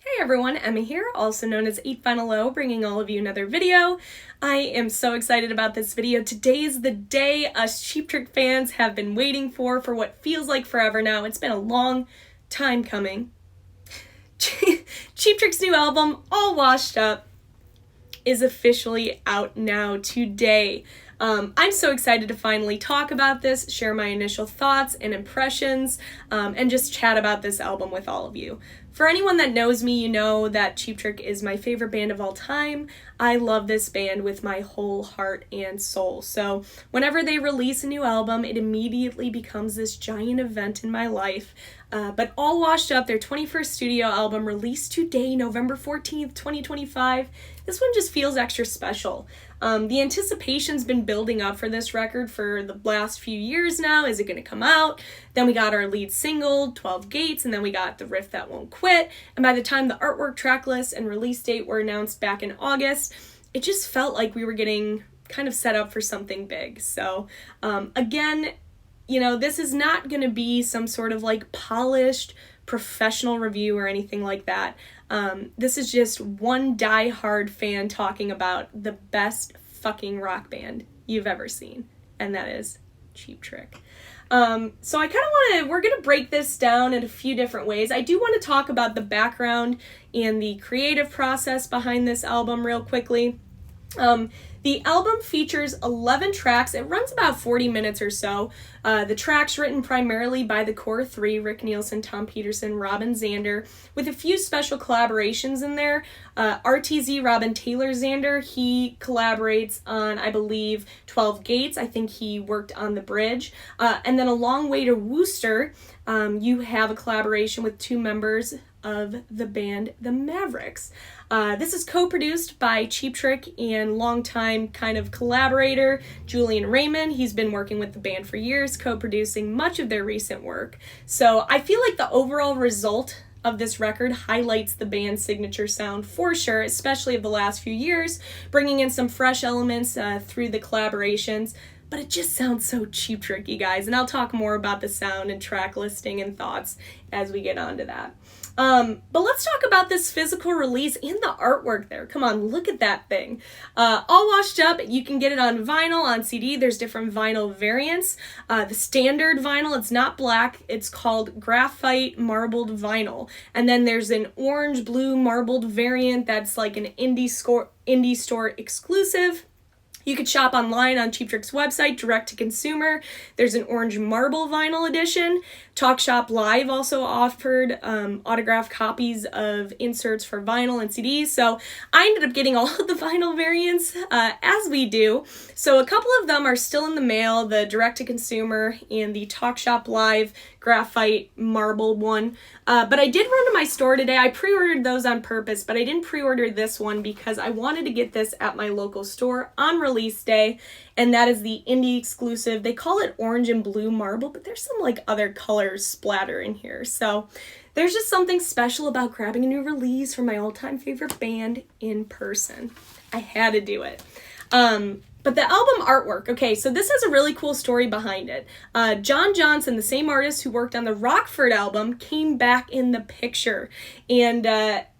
Hey everyone, Emma here, also known as 8vinyllow, bringing all of you another video. I am so excited about this video. Today is the day us Cheap Trick fans have been waiting for what feels like forever now. It's been a long time coming. Cheap Trick's new album, All Washed Up, is officially out now today. I'm so excited to finally talk about this, share my initial thoughts and impressions, and just chat about this album with all of you. For anyone that knows me, you know that Cheap Trick is my favorite band of all time. I love this band with my whole heart and soul. So whenever they release a new album, it immediately becomes this giant event in my life. But All Washed Up, their 21st studio album, released today, November 14th, 2025. This one just feels extra special. The anticipation's been building up for this record for the last few years now. Is it going to come out? Then we got our lead single, 12 Gates, and then we got The Riff That Won't Quit. And by the time the artwork, track list, and release date were announced back in August, it just felt like we were getting kind of set up for something big. So, again, you know, this is not going to be some sort of like polished professional review or anything like that. This is just one die-hard fan talking about the best fucking rock band you've ever seen, and that is Cheap Trick. So I kind of we're going to break this down in a few different ways. I do want to talk about the background and the creative process behind this album real quickly. The album features 11 tracks. It runs about 40 minutes or so. The tracks written primarily by the core three, Rick Nielsen, Tom Peterson, Robin Zander, with a few special collaborations in there. RTZ, Robin Taylor Zander, he collaborates on, I believe, 12 Gates. I think he worked on the bridge. And then A Long Way to Wooster, you have a collaboration with two members of the band The Mavericks. This is co-produced by Cheap Trick and longtime kind of collaborator Julian Raymond. He's been working with the band for years, co-producing much of their recent work. So I feel like the overall result of this record highlights the band's signature sound for sure, especially of the last few years, bringing in some fresh elements through the collaborations. But it just sounds so Cheap Tricky, guys, and I'll talk more about the sound and track listing and thoughts as we get onto that. But let's talk about this physical release and the artwork there. Come on, look at that thing. All Washed Up, you can get it on vinyl, on CD. There's different vinyl variants. The standard vinyl, it's not black. It's called graphite marbled vinyl. And then there's an orange blue marbled variant that's like an indie store exclusive. You could shop online on Cheap Trick's website, direct to consumer. There's an orange marble vinyl edition. Talk Shop Live also offered autographed copies of inserts for vinyl and CDs. So I ended up getting all of the vinyl variants, as we do. So a couple of them are still in the mail, the direct to consumer and the Talk Shop Live graphite marble one. But I did run to my store today. I pre-ordered those on purpose, but I didn't pre-order this one because I wanted to get this at my local store on release day, and that is the indie exclusive. They call it orange and blue marble, but there's some like other colors splatter in here. So there's just something special about grabbing a new release from my all-time favorite band in person. I had to do it. But the album artwork, okay, so this has a really cool story behind it. John Johnson, the same artist who worked on the Rockford album, came back in the picture. And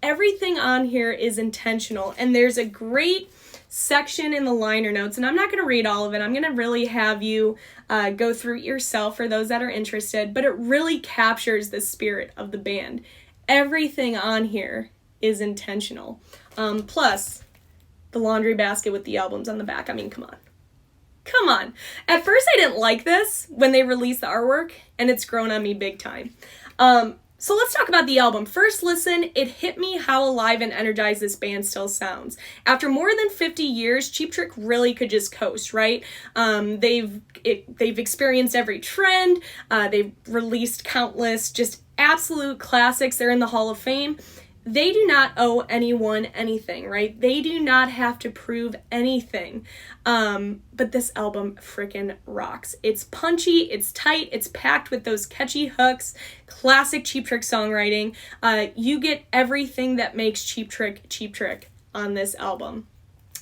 everything on here is intentional. And there's a great section in the liner notes, and I'm not going to read all of it. I'm going to really have you go through it yourself for those that are interested. But it really captures the spirit of the band. Everything on here is intentional. Plus, the laundry basket with the albums on the back. I mean, come on. Come on. At first, I didn't like this when they released the artwork, and it's grown on me big time. So let's talk about the album. First listen, it hit me how alive and energized this band still sounds. After more than 50 years, Cheap Trick really could just coast, right? They've experienced every trend. They've released countless just absolute classics. They're in the Hall of Fame. They do not owe anyone anything, right? They do not have to prove anything. But this album freaking rocks. It's punchy, it's tight, it's packed with those catchy hooks, classic Cheap Trick songwriting. You get everything that makes Cheap Trick on this album.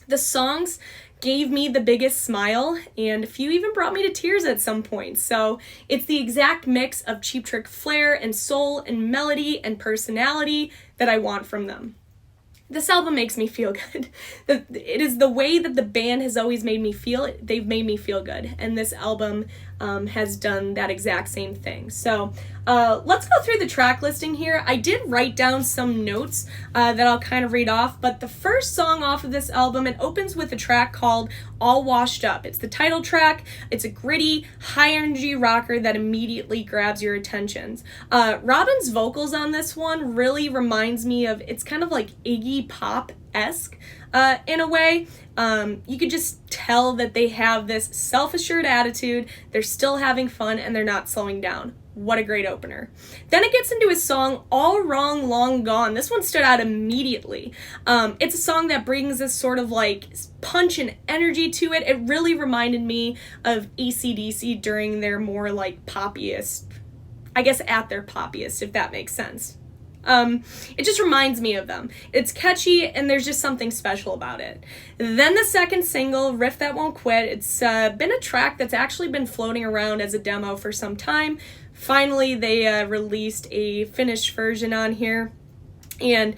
The songs gave me the biggest smile, and a few even brought me to tears at some point. So it's the exact mix of Cheap Trick flair and soul and melody and personality that I want from them. This album makes me feel good. It is the way that the band has always made me feel. They've made me feel good, and this album has done that exact same thing. So let's go through the track listing here. I did write down some notes that I'll kind of read off, but the first song off of this album, it opens with a track called All Washed Up. It's the title track. It's a gritty, high-energy rocker that immediately grabs your attention. Robin's vocals on this one really reminds me of, it's kind of like Iggy Pop-esque in a way. You could just tell that they have this self-assured attitude, they're still having fun, and they're not slowing down. What a great opener. Then it gets into his song, All Wrong, Long Gone. This one stood out immediately. It's a song that brings this sort of like punch and energy to it. It really reminded me of AC/DC during their more like poppiest, I guess at their poppiest, if that makes sense. It just reminds me of them. It's catchy, and there's just something special about it. Then the second single, Riff That Won't Quit, it's been a track that's actually been floating around as a demo for some time. Finally, they released a finished version on here, and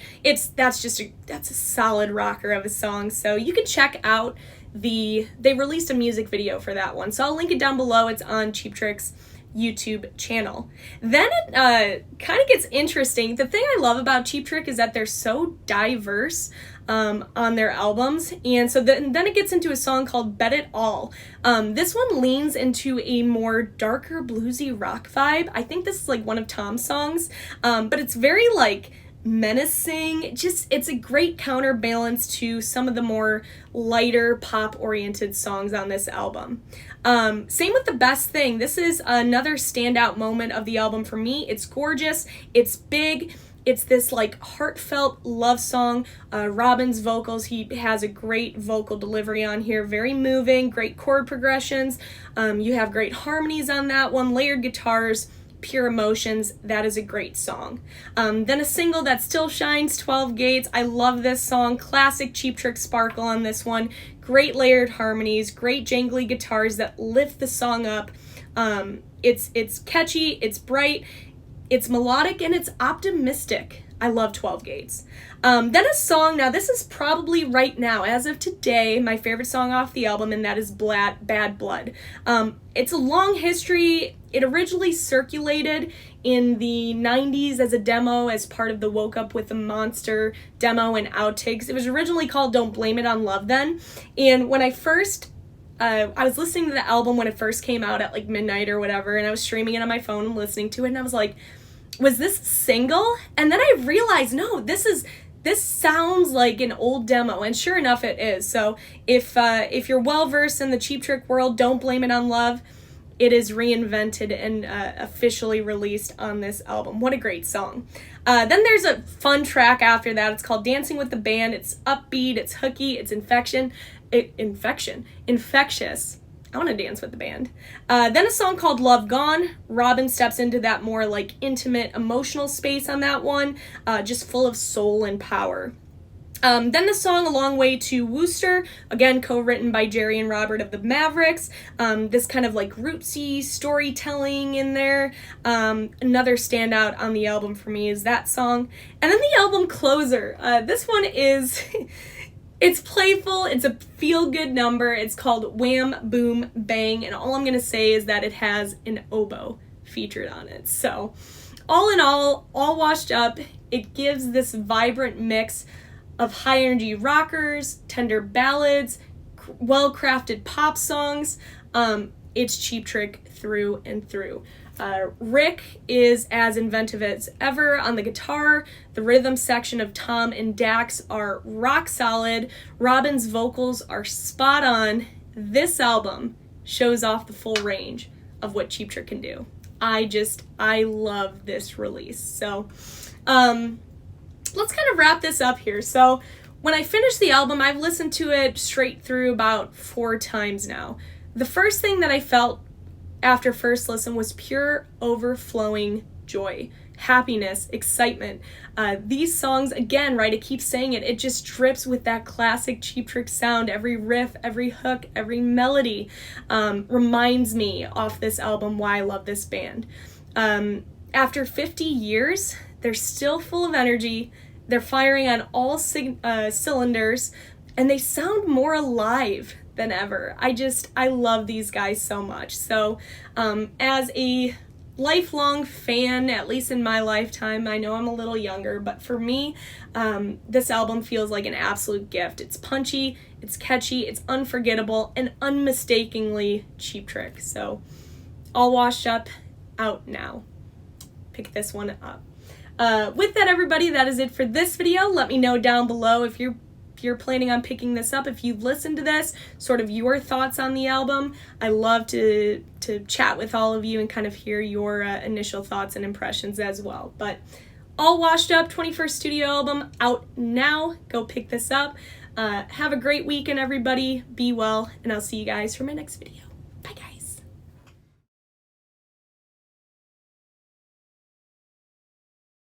that's a solid rocker of a song. So you can check out they released a music video for that one. So I'll link it down below. It's on Cheap Trick's YouTube channel. Then it kind of gets interesting. The thing I love about Cheap Trick is that they're so diverse on their albums, and so then it gets into a song called Bet It All. This one leans into a more darker bluesy rock vibe. I think this is like one of Tom's songs, but it's very like menacing. It's a great counterbalance to some of the more lighter pop oriented songs on this album. Same with The Best Thing. This is another standout moment of the album for me. It's gorgeous, it's big, it's this like heartfelt love song. Robin's vocals, he has a great vocal delivery on here, very moving, great chord progressions. You have great harmonies on that one, layered guitars, pure emotions. That is a great song. Then a single that still shines, 12 Gates. I love this song. Classic Cheap Trick sparkle on this one. Great layered harmonies, great jangly guitars that lift the song up. It's catchy, it's bright, it's melodic, and it's optimistic. I love 12 Gates. Then a song, now this is probably right now, as of today, my favorite song off the album, and that is Bad Blood. It's a long history. It originally circulated in the 90s as a demo as part of the Woke Up With the Monster demo and outtakes. It was originally called Don't Blame It on Love then. And when I was listening to the album when it first came out at like midnight or whatever, and I was streaming it on my phone and listening to it, and I was like, was this a single? And then I realized, no, this sounds like an old demo, and sure enough it is. So if you're well versed in the Cheap Trick world, Don't Blame It on Love. It is reinvented and officially released on this album. What a great song. Then there's a fun track after that. It's called Dancing with the Band. It's upbeat, it's hooky, it's infectious. I want to dance with the band. Then a song called Love Gone. Robin steps into that more like intimate, emotional space on that one, just full of soul and power. Then the song A Long Way to Wooster, again co-written by Jerry and Robert of the Mavericks. This kind of like rootsy storytelling in there. Another standout on the album for me is that song. And then the album closer. This one is... It's playful, it's a feel-good number. It's called Wham, Boom, Bang, and all I'm going to say is that it has an oboe featured on it. So, all in all washed up, it gives this vibrant mix of high-energy rockers, tender ballads, well-crafted pop songs. It's Cheap Trick through and through. Rick is as inventive as ever on the guitar. The rhythm section of Tom and Dax are rock solid. Robin's vocals are spot on. This album shows off the full range of what Cheap Trick can do. I love this release. So, let's kind of wrap this up here. So, when I finished the album, I've listened to it straight through about 4 times now. The first thing that I felt after first listen was pure overflowing joy. happiness, excitement. These songs, again, right, it keeps saying it just drips with that classic Cheap Trick sound. Every riff, every hook, every melody reminds me off this album why I love this band. After 50 years, they're still full of energy, they're firing on all cylinders, and they sound more alive than ever. I love these guys so much. So as a lifelong fan, at least in my lifetime, I know I'm a little younger, but for me, this album feels like an absolute gift. It's punchy, it's catchy, it's unforgettable, and unmistakably Cheap Trick. So All Washed Up, out now. Pick this one up. With that, everybody, that is it for this video. Let me know down below if you're planning on picking this up, if you've listened to this, sort of your thoughts on the album. I love to chat with all of you and kind of hear your initial thoughts and impressions as well. But All Washed Up, 21st studio album, out now. Go pick this up. Have a great weekend, everybody. Be well, and I'll see you guys for my next video.